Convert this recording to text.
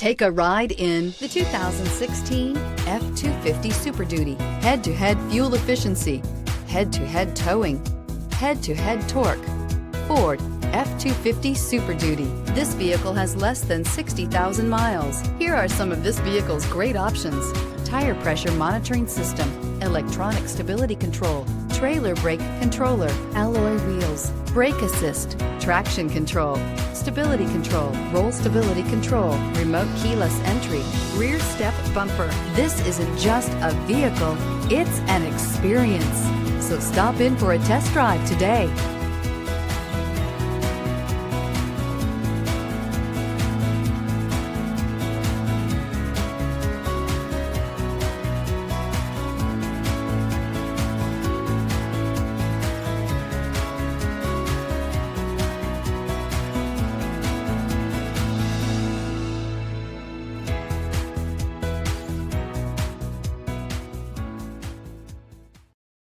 Take a ride in the 2016 F-250 Super Duty. Head-to-head fuel efficiency, head-to-head towing, head-to-head torque. Ford F-250 Super Duty. This vehicle has less than 60,000 miles. Here are some of this vehicle's great options: tire pressure monitoring system, electronic stability control, trailer brake controller, alloy wheels, brake assist, traction control, stability control, roll stability control, remote keyless entry, rear step bumper. This isn't just a vehicle, it's an experience. So stop in for a test drive today.